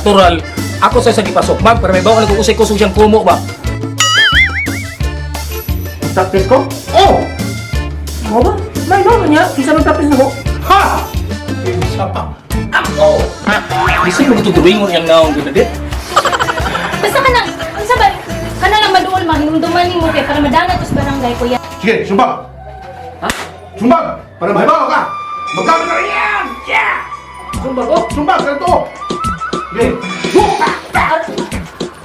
natural. Ako sa gipasok mag para may bawal ko usay kusog siyang kumo ba. Practice ko? Oh! Mo ba? May naman niya. Isa ng practice na ko. Ha! Isa pa. Ako! Kasi mo ito duwingon yung naong ginadit. Basta ka nang, ang sabay, ka na lang maduol mahimduman mo kay para madangat sa barangay kuya. Sige, sumbag! Ha? Sumbag! Para mahibaw ka! Magkano na rin yan! Yeah! Sumbag ko? Sumbag! Ganito! Sige!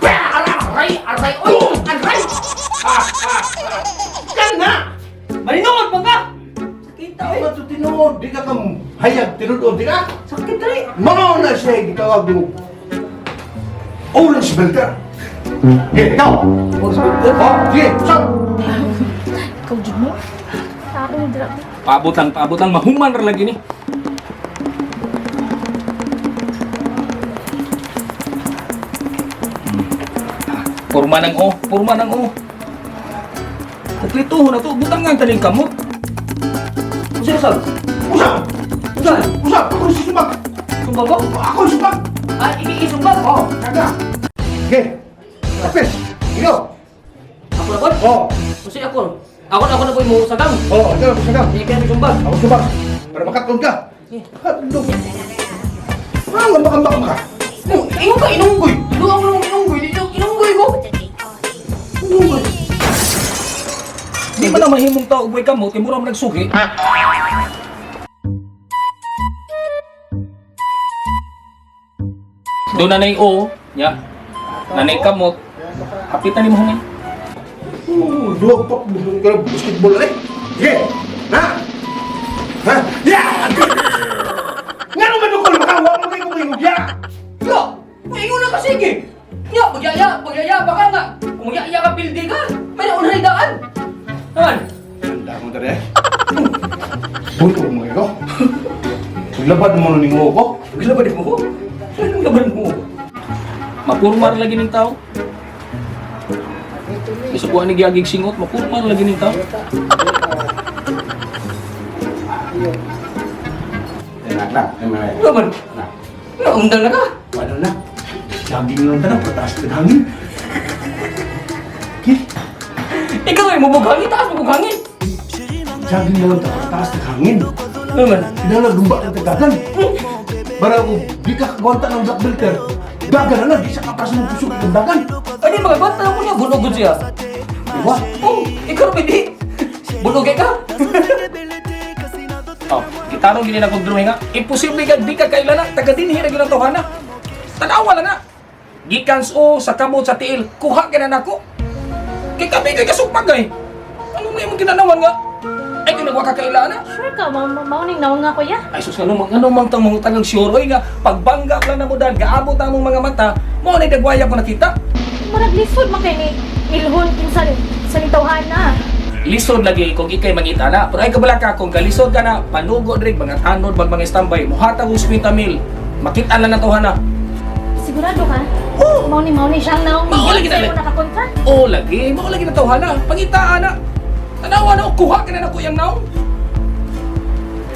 Aray! Aray! Uy! Aray! Yan na! Malinunod pa ka! Kita Ay, eh! ba't tinuod? Di ka kang hayag, tinuod, di ka? Sakit na rin! Mga na siya, gitawag mo. Orange Belter! Sige, ikaw! Oras ba ito? Oh, sige, saan? Ikaw jud mo. Tarong grabe. Paabotang mahuman ra lagi ni. Purma ng o. Kuplituho na to, butang nga taning kamot. Usap usap! Usap! Usap! Usap! Ako si sumbag! Sumbag ko? Ako si sumbag! Ah, sumbag! Oh, kaya. Sige, tapos, ikaw! Ako na ko? Oh, Kasi ako. Ako na po yung mo sagang. oh, ikaw, sagang. Hindi kaya may sumbag. Ako sumbag. Para makatulog ka. Hatulog. Ngambak ka. Inong ka, inunggoy! Luang mo nung inunggoy! Inunggoy ko! Inunggoy! Di ba na mahimong tao boy kamot, kay mura man nagsugi. Do nanay o, nya. Nanay kamot. Kapitan ni mo hangin. Dua pa, basketball ulit. Sige, na! Ha? Ya! Nga naman ako, makawa mo kayo kung ya! Yo! Maingon na kasi sige! Yo! Pagyaya ba ka nga? Kung magyaya ka pildi ka, may naunay daan! Naman! Tanda mo tari eh. Buto mo ikaw. Paglabad mo ng mo ko. Gilabad mo ko? Anong laban mo? Mapurmar lagi ng tao. Isa po ani giagig singot, mapurmar lagi ng tao. Na. Laban! Naundang na ka! Ano na? Saging lang na, pataas ka hangin. Ikaw ay mabughangin, taas mabughangin! Saging lang na, pataas ka hangin. Naman! Pinalagumba ng tagagan. Para ko, di ka kagawanta ng Black Belter. Dagan na lang, di sa kapas ng puso ng dagan. Ay di mga bata mo niya, bunogod siya! Diba? Oh! Ikaw pwede! Bunogay ka! Oh, gitarong gini na kong drawing nga. Imposible ka, di ka kailana. Taga dinhi na ginang tawhana. Tanawa lang nga. Gikans o sa kamot sa tiil. Kuha ka na nako. Kay kami kay kasupag ay. Ano may mong ginanawan nga? Ay kinagwa ka kailana. Sure ka, mauning naon nga kuya. Ay sus, ano mang tang mga tagang sure. Oy nga, pagbangga lang na mo dahil gaabot ang mong mga mata. Mo na dagwaya ko nakita. Marag lisod man kay ni ilhon kinsa sa nitawhana. Lisod lagi kung ikay mangita na. Pero ay kabala ka, kung galisod ka na, panugo rin, mga tanod, mga standby, muhatag og 50,000. Makita lang na tawhana. Sigurado ka? Oo. Mauni siyang naong Mao lagi sa'yo na- nakakontra? Oo lagi, mao lagi na tawhana. Pangitaan na. Tanawa na, kuha ka na na kuyang naong.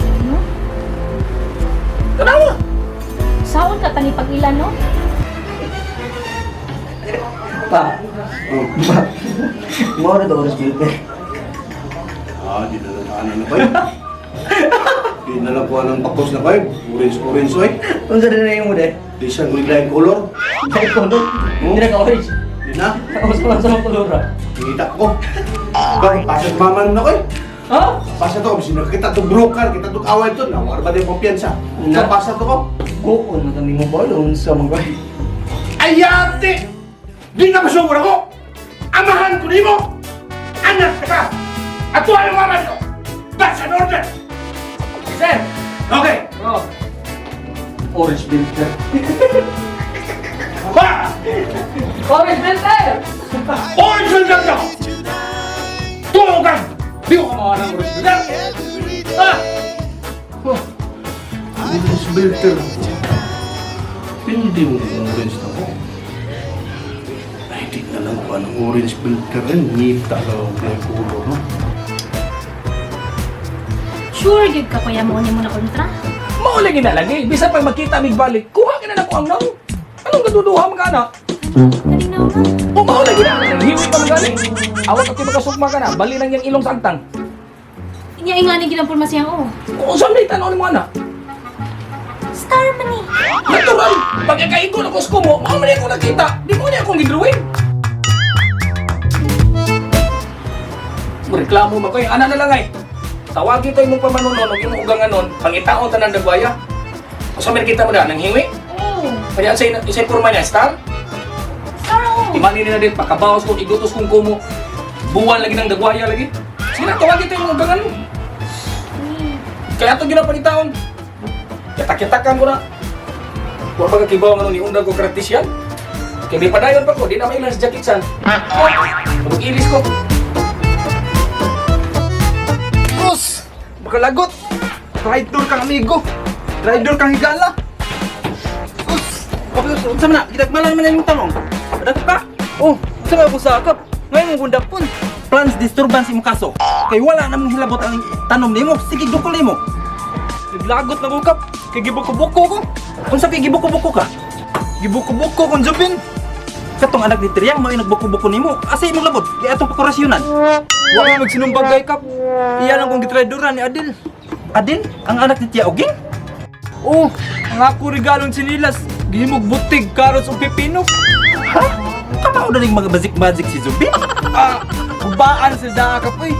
Ano? Tanawa. Saon ka tani pag-ilan no? Pa! Mo na to oras Belter. Ah, di na lang ano na ba yun? Di na lang kuha ng pakos na ba yun? Orange, oy. Kung sa rin mo de? Di siya ngulay color. Kahit ko no? Hindi na ka-orange. Di na. Ako sa mga kulura. Kita ko. Ba, pasat maman na ko eh. Ha? Pasa to, kasi kita to broker, kita to kawal to, nawar ba din kumpiyansa? Sa pasa to ko? Kuon na kami mo ba? Doon sa mga Ayate! Di na masumura ko! Amahan ko ni mo! Anak ka! At tuwa yung maman ko! That's an order! Sir! Okay! Oh! Orange Belter. Ba! Orange Belter! Orange will jump down! Tuwagan! Di ko kamawa ng orange will Ah! Oh! Orange Belter. Hindi mo yung orange na ko. Ay, di na lang pa ng orange Belter rin. Ngita lang ang kulo, no? Sure gid ka kuya mo ni mo na kontra? Mao lagi na lagi. Bisan pag makita mig balik, kuha ka na na ko ang naong. Anong gaduduha mga anak? Galing na ako. Pumaw lagi na. Hiwi pa mga galing. Awat ako makasugma ka na. Bali lang yung ilong sa agtang. Inya ingani ginapon masiyang oh. Kung saan may tanaw ni mo anak? Star man eh. Natural! Pag ikaigon ako sa kumo, makamali ako nakita. Di mo niya akong gidrawing. Reklamo mo ko yung ana na lang ay. Tawagin tayo mong pamanunon, yung ugangan nun, pangitaon ta ng dagwaya. O sa kita mo na, nang hingi. Oh. Kaya sa informa niya, Star, Star oh. imani na din, pagkabawas ko, igutos kong kumo. Buwan lagi ng dagwaya lagi. Sige na, tawagin tayo mong ugangan mo. Kaya ito yun ang pangitaon. Yatak-yatakan ko na. Huwag pa kakibaw nga nung iundag ko kratis yan. Kaya may padayon pa ko, di na mailan sa jacket san. Mag-ilis ko. Boss! Makalagot! Traitor kang amigo! Traitor kang higala! Boss! Unsa man na? Gidagmalan man na yung tanong. Adak ka? Oh, unsa man ako sakap? Ngayon mo bundak pun. Plans disturbance imong kaso. Kay wala namang hilabot ang tanom nimo. Sige dukol nimo. Naglagot na ko kap. Kay gibuko-buko ko. Unsa kay gibuko-buko ka? Gibuko-buko kung Jubin. Katong anak ni Triang mo nagbuko-buko nimo. Asa imong labot? Kay atong pakorasyonan. Wala magsinumbagay kap. Iya lang kong gitraidoran ni Adil. Adil? Ang anak ni Tia Oging? Oh, ang ako regalong sinilas. Gihimog butig, karots o pepino. Ha? Kamao na rin mga magic si Jubin? Kubaan sa daa kap eh.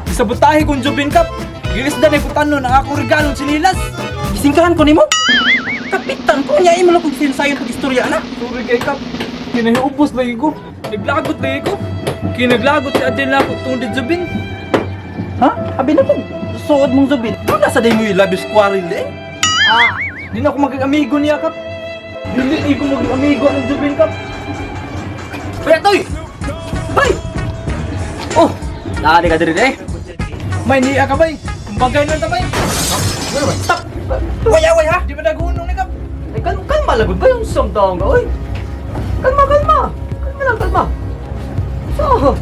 Isabutahe kong Jubin kap. Gilisda na iputanon ang ako regalong sinilas. Gisingkahan ko nimo? Kapitan ko, niya mo lang kong sinsayon pag-istorya na. Sorry kay kap. Kinahiubos lagi ko. Naglagot lagi ko. Kinaglagot si Adil na ako tungkol di Jubin. Ha? Abi na ko. Suod mong Jubin. Wala sa day mo yung labis quarrel eh. Di na ako maging amigo niya kap. Dili ko maging amigo ng Jubin kap. Kaya toy! Bay! Oh! Nakali ka din eh. May niya ka bay. Kumbagay na tabay. Stop! Waya ha. Di ba nagunong ni kap? Ay, kalma lagod ba yung samtaong ka, oy? Kalma! Kalma lang, kalma. So,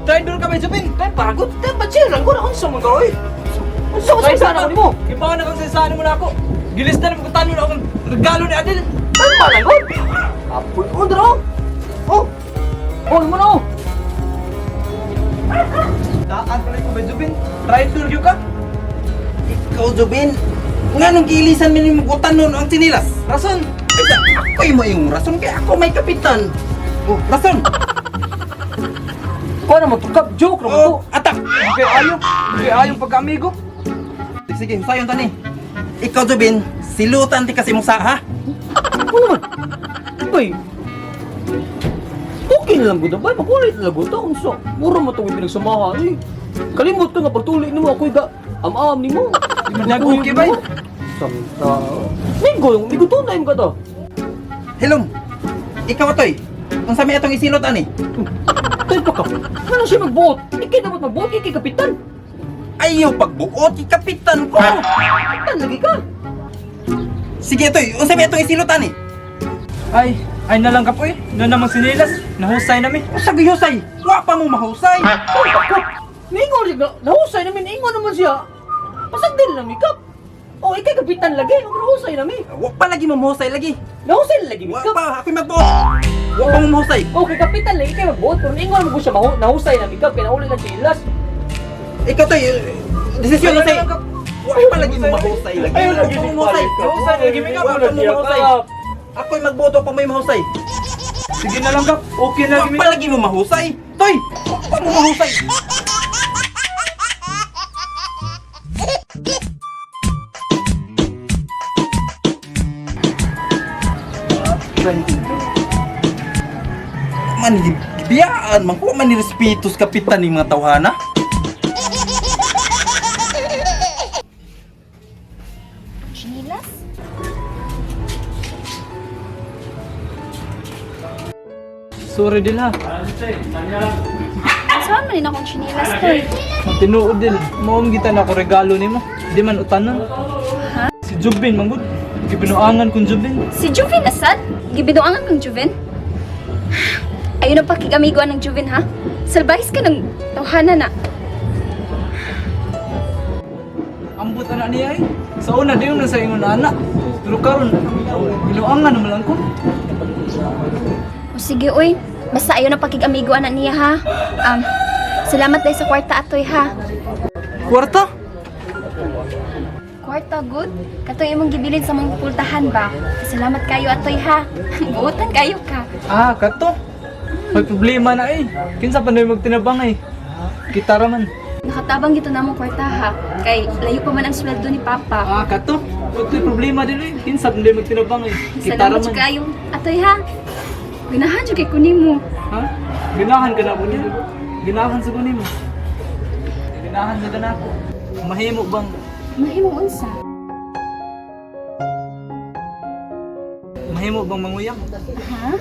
Traitor ka bay Jubin. kaya pagod, kaya ba-chill lang ko na unsa mo ka, oy? Unsa mo sa sana mo? Iba na kang sasano mo na ako. Gilista na mo kung na akong regalo ni Adil. Kalma lang, oy! Apoy, oh, daro! Oh! Oh, mo na, oh! Daan pala ko bay Jubin. Traitor yun ka. Ikaw, Jubin, nga nung giilisan mo yung magutan nun ang sinilas. Rason. Ako'y mo yung rason, kaya ako may kapitan. Oh, rason. Kuha naman to, kap, joke naman to. Oh, atak. Kaya ayong pagka-amigo. Sige, sayon tani. Ikaw, Jubin, silutan ti kasi mong saha. Ano naman? Bay, okay na lang gud bay, makulit na lang gud ta unsa. Mura mo tong pinagsamahan eh. Kalimot ka nga pagtuloy nimo ako'y ga am-am nimo. Okay bay. Samta. Migo tunay mo ka to. Helom, ikaw atoy. Kung sa may atong isilot ani. Tay pa ka. Ano siya magbuot? Ikay dapat magbuot kay kapitan. Ayaw pagbuot, kapitan ko. Kapitan lagi ka. Sige, atoy, kung sa may atong isilot ani. Ay na lang ka po eh. Na namang sinilas. Nahusay namin. O sabi husay, wa pa mo mahusay. Ningon rin na, nahusay namin, ingon naman siya. Pasag din lang mikap. O, ikay kapitan lagi, o nahusay namin. Wa pa lagi mo mahusay lagi. Nahusay lagi Wa mikap. pa, ako'y magbuot. Wa pa mo mahusay. O, kay kapitan lagi kayo magbuot, pero ingon mo siya nahusay na mikap, kaya nauli lang siya ilas. Ikaw toy, desisyon Ay, na say. na lang ka. Wa pa lagi mo mahusay lagi. Ayaw lagi Wa pa ni mo mahusay. Mahusay lagi may Wa pa mo mahusay. Ako'y magboto pa may mahusay. Sige na lang ka. Okay na Wa lagi. pa lagi mo mahusay. Toy, wa pa mo mahusay. Manibiyaan, man ko man nirespeto sa kapitan ng mga tawhana. Chinilas? Sorry din ha. Saan man din akong chinilas to eh. Tinuod din. Maong kita na ako regalo nimo. Di man utanon. Ha? Si Jubin manggod. Gibinuangan kong Jubin. Si Juvin asad? Gibinuangan ng Juvin? Ayun ang pakikamigoan ng Juvin, ha? Salbahis ka ng tawhana na. Ambot anak niya eh. Sa una di yun sa ingon na anak. Pero karon, binuangan naman lang ko. O sige, uy. Basta ayaw na pakig-amigo anak niya, ha? Salamat dahil sa kwarta atoy, ha? Kwarta? Kwarta, good? Katoy imong gibilin sa mong pultahan ba? Salamat kayo atoy, ha? Buotan kayo ka. Kato. May problema na eh. Kinsa pa na magtinabang eh. Kita raman. Nakatabang gito na mong kwarta, ha? Kay layo pa man ang sweldo ni Papa. Kato. May problema din eh. Kinsa pa na magtinabang eh. Kita Salamat raman. kayo atoy, ha? Ganahan dyan kay kunin mo. Ha? Ginahan ka na po niya. Ginahan sa kunin mo. Ginahan na ka na ako. Mahimo bang? Mahimo unsa? Mahimo bang manguyang? Ha?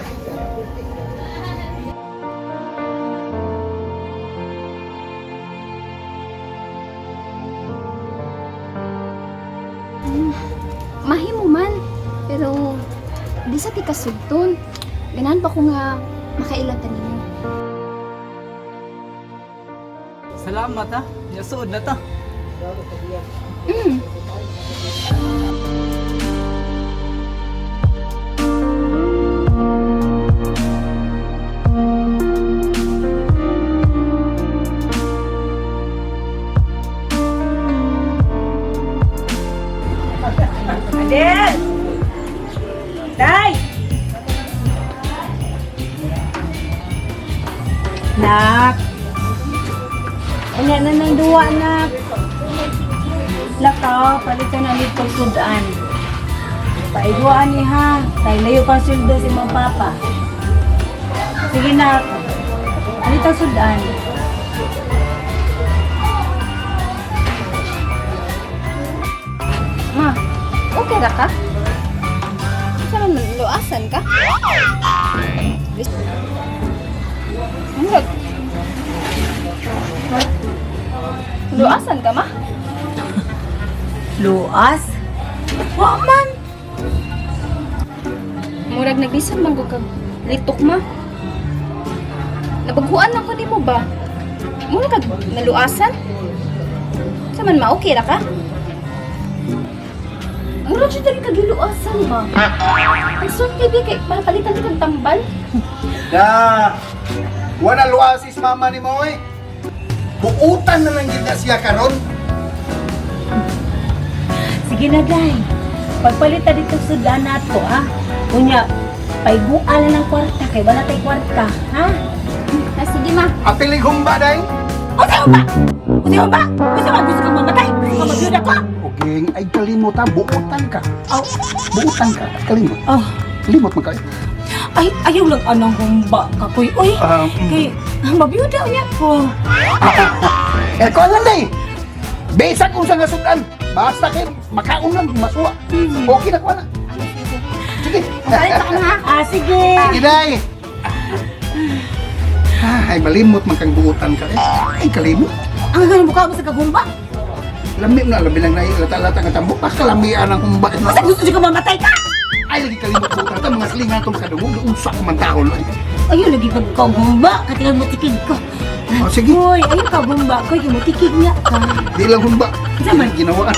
Mahimo man, pero di sa tikasugton. Ganahan pa ko nga makailatan ninyo. Salamat ha. Yasuod na ta. Adel! Day! Nak! Unya na nang duwa, nak. Lakaw, palit ka na dito sudan. Paiguan ni ha. Tayo layo pang sildo si mga papa. Sige, nak. Palit ang sudan. Ma, okay ra ka? Saan luasan ka? Luasan ka, ma? Luas? Wa man! Murag naglisan man ko kag litok, ma. Nabaghuan lang ko di mo ba? Murag kag naluasan? Saman ma, okay ra ka? Murag siya dali kag luasan ba? Ang sulti di kay palitan kag tambal. Wala luasis mama ni mo eh. Buutan na lang gina siya karon. Sige na, day. Pagpalita dito sudan nato, ha? Unya, paiguan na ng kwarta. Kay wala tayo kwarta, ha? Sige, ma. Apiling humba day. O sa'yo ba? O sa'yo ba? Gusto ka mamatay? Gusto ka magyuda ko? Okay, ay kalimot ha. Buutan ka. Oh. Buutan ka. Kalimot. Oh. Limot man kayo. Ay, ayaw lang anong humba ka, kuy. Uy, kay, mabiyuda niya ko. Ko lang day. Besak kung sa ngasudan. Basta kayo, makaon lang, masuwa. Okay na ko na. Sige. Palit ka na, ha? Sige. Sige day. Ay, malimot man kang buutan ka eh. Ay, kalimot. Ang ganun mukha mo sa kagumba? Lami na, labi lang na lata-lata nga tambo. Pas kalamian ang humba. Basta gusto niyo ka mamatay ka? Ay, lagi kalimot buutan ka. Mga silingan itong kadungog. Unsa ko man tahol. Ayaw lagi ka kagumba. Katingan mo tikid ko. Oh, sige. Uy, ayaw ka bumba ko. Ayaw mo tikid niya ka. Di lang humba. Saman. Ginawaan.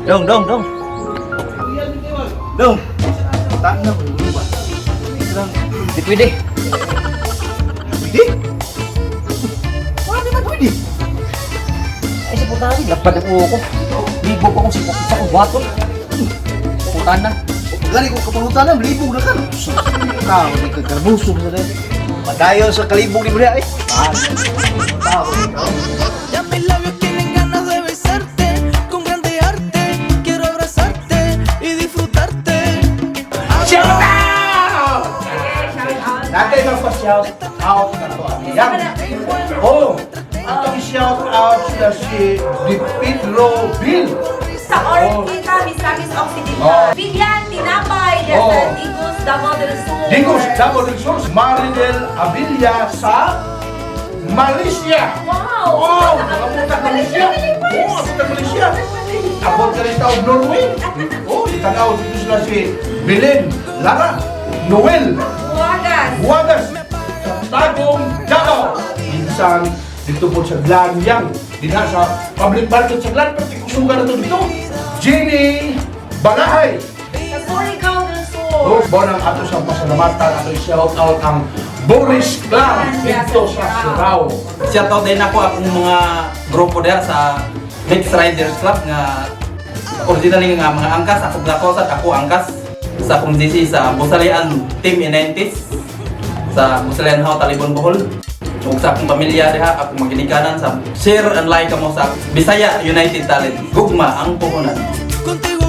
Dong. Dong. Tangan mo ba? Di pwede. Pwede? Wala naman pwede. Ay, sa putani, lapad ang uwo ko. Libo pa kong sa kong baton. Putanan. Gani ko kapalutan na, libog na ka. Tao, di ka karbuso sa rin. Padayon sa kalibog ni Bria eh. Tao, ikaw. Ya mis labios tienen ganas de besarte con grande arte. Quiero abrazarte y disfrutarte. Shout out! Natin ang pa-shout out na to. Yan. Oh, itong shout out siya si Pedro Bill. Sa Orquita, Misamis Occidental. Oh. Bigyan, tinapay, Oh. sa Digos, Davao del Sur. Digos Davao del Sur, Maridel Abilia sa Malaysia. Wow! Wow! Sa Nakapunta ka Malaysia. Oo, nakapunta Malaysia. Ako of Norway. Oh, itanaw dito sila si Belen, Lara, Noel, Huwagas. Buwagas, sa Tagum, Davao. Minsan, dito po sa Glanyang, dinha sa public market sa Glan, pati kusugan na to dito. Jenny Balahay. Sa Surigao del Sur. Oh, bonang ato sa pasalamatan, ato i-shout out ang Boris Clan dito sa Surao. Shoutout din ako akong mga grupo diya sa Mixed Riders Club nga originally nga mga angkas, ako Blackosat, ako angkas sa akong GC sa Busalian Team in-90s sa Busalian Hao Talibon Bohol. Ug sa akong pamilya diha, akong maginikanan sa share and like mo sa Bisaya United Talent. Gugma ang puhunan. Contigo